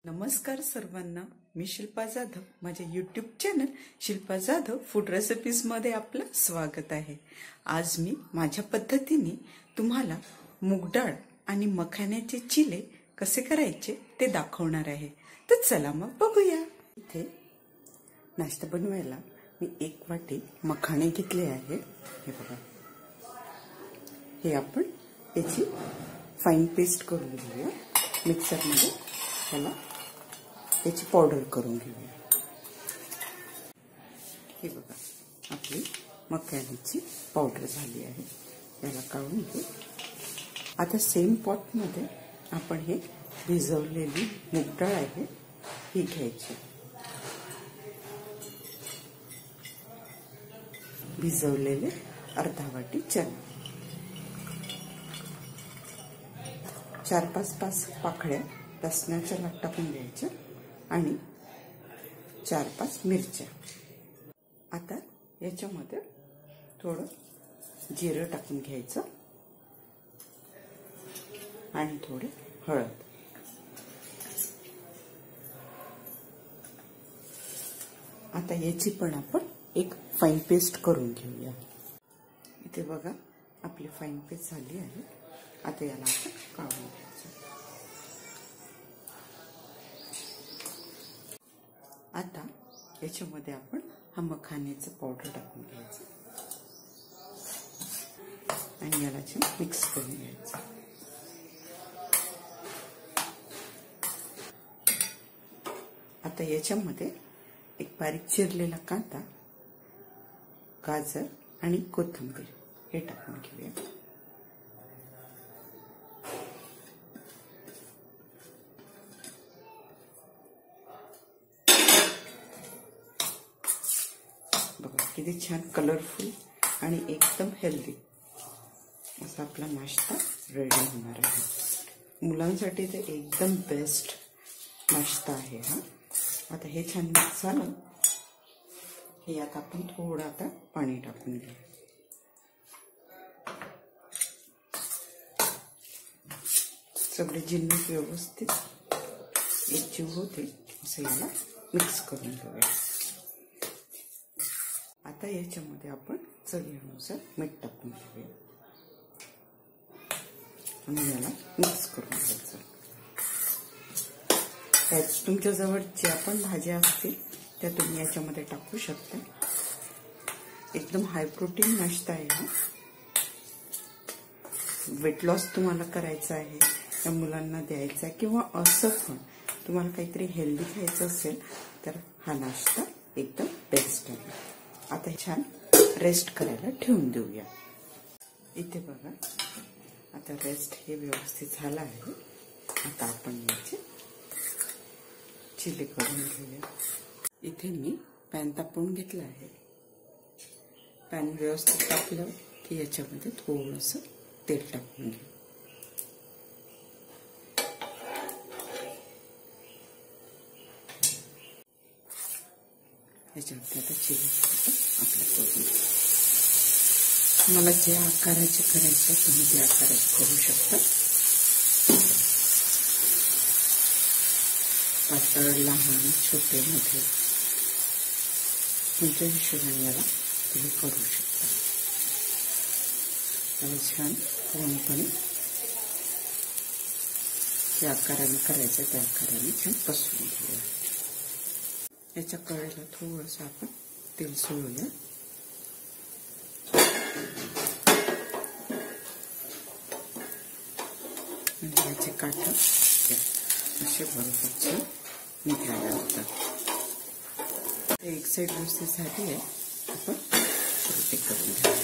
नमस्कार सर्वांना, मी शिल्पा जाधव. माझ्या YouTube channel Shilpa Jadhav food recipes मध्ये आपलं स्वागत आहे. आज मी माझ्या पद्धतीने तुम्हाला मूग डाळ आणि मखाण्याचे चिले कसे करायचे ते दाखवणार आहे. तर चला मग बघूया. इथे नाश्ता बनवायला मी 1 वाटी मखाणे घेतले आहे. हे बघा, हे आपण याची फाईन पेस्ट करून घेऊया. मिक्सरमध्ये त्याला याची पावडर करून घेऊया. हे बघा, आपली मखाण्याची पावडर झाली आहे. याला काढून घेऊ. आता सेम पॉट मध्ये आपण हे भिजवलेली मूग डाळ आहे ही घ्यायची. भिजवलेले अर्धा वाटी चणे, 4-5 पाकळ्या लसणाच्या टाकून द्यायच्या आणि 4-5 मिरच्या. आता याच्यामध्ये थोडं जिरं टाकून घ्यायचं आणि थोडे हळद. आता याची पण आपण एक फाईन पेस्ट करून घेऊया. इथे बघा, आपली फाईन पेस्ट झाली आहे. आता याला आपण काढून घ्यायचं. आता याच्यामध्ये आपण हा मखाण्याचं पावडर टाकून घ्यायचं आणि याला मिक्स करून घ्यायचं. आता याच्यामध्ये एक बारीक चिरलेला कांदा, गाजर आणि कोथिंबीर हे टाकून घेऊया. बघा, किती छान कलरफुल आणि एकदम हेल्दी असा आपला नाश्ता रेडी होणार आहे. मुलांसाठी तर एकदम बेस्ट नाश्ता आहे हा. आता हे छान मिक्स झालं. हे आता आपण थोडं आता पाणी टाकून घेऊ. सगळे जिन्नस व्यवस्थित एकजीव होते असं याला मिक्स करून घेऊया. आता याच्यामध्ये आपण चवीनुसार मीठ टाकून घेऊया आणि याला मिक्स करून घ्यायचं. त्यात तुमच्याजवळ ज्या पण भाज्या असतील त्या तुम्ही याच्यामध्ये टाकू शकता. एकदम हाय प्रोटीन नाश्ता आहे हा. वेट लॉस तुम्हाला करायचा आहे, त्या मुलांना द्यायचा आहे, किंवा असं पण तुम्हाला काहीतरी हेल्दी खायचं असेल तर हा नाश्ता एकदम बेस्ट आहे. आता छान रेस्ट करायला ठेवून देऊया. इथे बघा, आता रेस्ट हे व्यवस्थित झालं आहे. आता आपण याचे चिले करून घेऊया. इथे मी पॅन तापवून घेतला आहे. पॅन व्यवस्थित तापलं की याच्यामध्ये थोडंसं तेल टाकून घेऊ. याच्यामध्ये आता चिली आपल्या करून, मला जे आकाराचे करायचे तुम्ही ते आकाराचे करू शकता. पातळ, लहान, छोटे, मोठे तुमच्या हिशोबाने याला तुम्ही करू शकता. त्याला छान पूर्णपणे ज्या आकाराने करायचं त्या आकाराने छान पसरून घेऊया. याच्या कडेला थोडंसं आपण तेल सोडूया. म्हणजे याचे काठ असे बरोबर निघायला होतात. एक साईड व्यवस्थित झाली आहे. आपण ते करून घेऊया.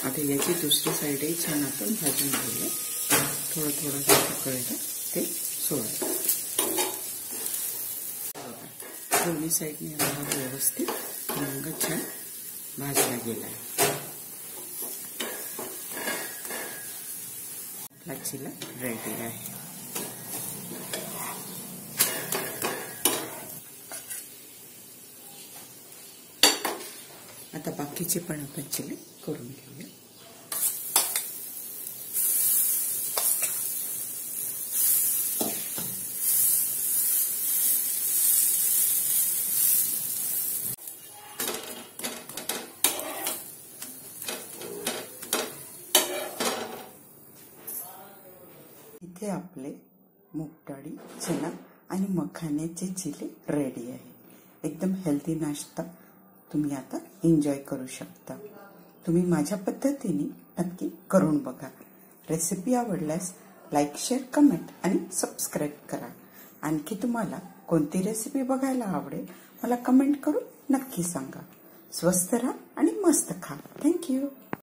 आता याची दुसरी साईडही छान आपण भाजून घेऊया. थोडं थोडं कळलं ते सोडायचं. दोन्ही साईडने याला व्यवस्थित रंग छान भाजला गेला आहे. आपला चिला रेडी आहे. आता बाकीचे पण आपण चिले करून घेऊया. इथे आपले मूगडाळी, चना आणि मखाण्याचे चिले रेडी आहे. एकदम हेल्दी नाश्ता तुम्ही आता एन्जॉय करू शकता. तुम्ही माझ्या पद्धतीने नक्की करून बघा. रेसिपी आवडल्यास लाईक, शेअर, कमेंट आणि सबस्क्राईब करा. आणखी तुम्हाला कोणती रेसिपी बघायला आवडेल मला कमेंट करून नक्की सांगा. स्वस्थ राहा आणि मस्त खा. थँक्यू.